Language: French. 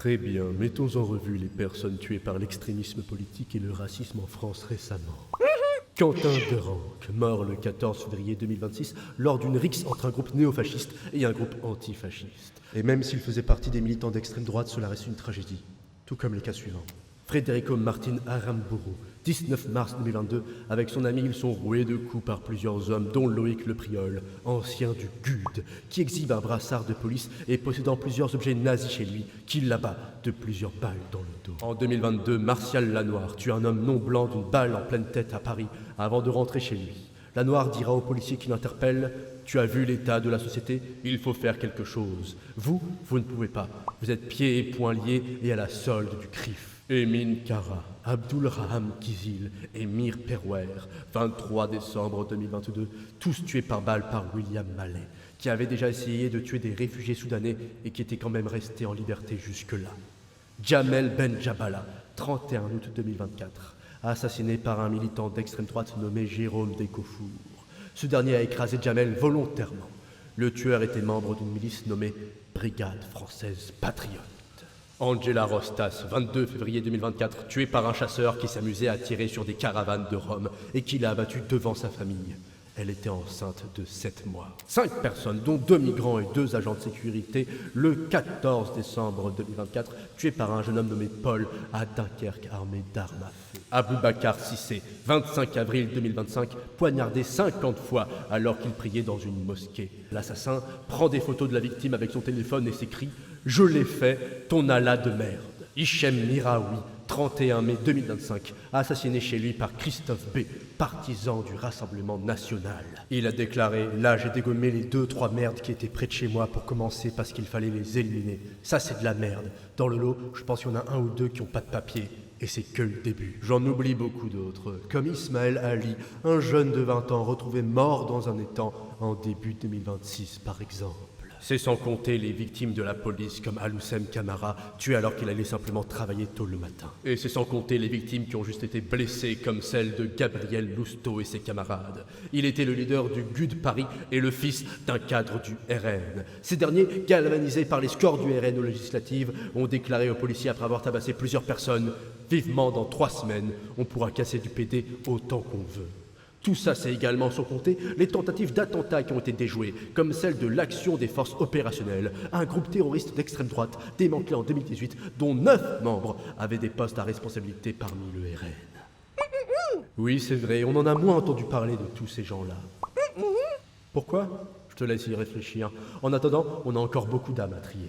Très bien, mettons en revue les personnes tuées par l'extrémisme politique et le racisme en France récemment. Quentin Derenque, mort le 14 février 2026 lors d'une rixe entre un groupe néofasciste et un groupe antifasciste. Et même s'il faisait partie des militants d'extrême droite, cela reste une tragédie. Tout comme les cas suivants. Federico Martin Aramburu, 19 mars 2022, avec son ami, ils sont roués de coups par plusieurs hommes, dont Loïc Le Priol, ancien du GUD, qui exhibe un brassard de police et possédant plusieurs objets nazis chez lui, qui l'abat de plusieurs balles dans le dos. En 2022, Martial Lanoir tue un homme non blanc d'une balle en pleine tête à Paris, avant de rentrer chez lui. Lanoir dira au policier qui l'interpelle « Tu as vu l'état de la société ? Il faut faire quelque chose. Vous ne pouvez pas. Vous êtes pieds et poings liés et à la solde du CRIF. » Emin Kara, Abdulraham Kizil et Mir Perwer, 23 décembre 2022, tous tués par balle par William Mallet, qui avait déjà essayé de tuer des réfugiés soudanais et qui était quand même resté en liberté jusque-là. Jamel Ben Jabala, 31 août 2024, assassiné par un militant d'extrême droite nommé Jérôme Decofour. Ce dernier a écrasé Jamel volontairement. Le tueur était membre d'une milice nommée Brigade Française Patriote. Angela Rostas, 22 février 2024, tuée par un chasseur qui s'amusait à tirer sur des caravanes de Rome et qui l'a abattue devant sa famille. Elle était enceinte de 7 mois. 5 personnes, dont 2 migrants et 2 agents de sécurité, le 14 décembre 2024, tués par un jeune homme nommé Paul à Dunkerque, armé d'armes à feu. Aboubacar Sissé, 25 avril 2025, poignardé 50 fois alors qu'il priait dans une mosquée. L'assassin prend des photos de la victime avec son téléphone et s'écrie « Je l'ai fait, ton Allah de merde ». Hichem Miraoui, 31 mai 2025, assassiné chez lui par Christophe B., partisan du Rassemblement National. Il a déclaré « Là, j'ai dégommé les 2-3 merdes qui étaient près de chez moi pour commencer parce qu'il fallait les éliminer. Ça, c'est de la merde. Dans le lot, je pense qu'il y en a 1 ou 2 qui n'ont pas de papier. Et c'est que le début. J'en oublie beaucoup d'autres, comme Ismaël Ali, un jeune de 20 ans retrouvé mort dans un étang en début 2026, par exemple. C'est sans compter les victimes de la police comme Aloussem Camara, tué alors qu'il allait simplement travailler tôt le matin. Et c'est sans compter les victimes qui ont juste été blessées comme celle de Gabriel Lousteau et ses camarades. Il était le leader du GUD Paris et le fils d'un cadre du RN. Ces derniers, galvanisés par les scores du RN aux législatives, ont déclaré aux policiers après avoir tabassé plusieurs personnes « Vivement dans 3 semaines, on pourra casser du PD autant qu'on veut ». Tout ça, c'est également sans compter les tentatives d'attentats qui ont été déjouées, comme celle de l'Action des Forces Opérationnelles, un groupe terroriste d'extrême droite démantelé en 2018, dont 9 membres avaient des postes à responsabilité parmi le RN. Oui, c'est vrai, on en a moins entendu parler de tous ces gens-là. Pourquoi ? Je te laisse y réfléchir. En attendant, on a encore beaucoup d'âmes à trier.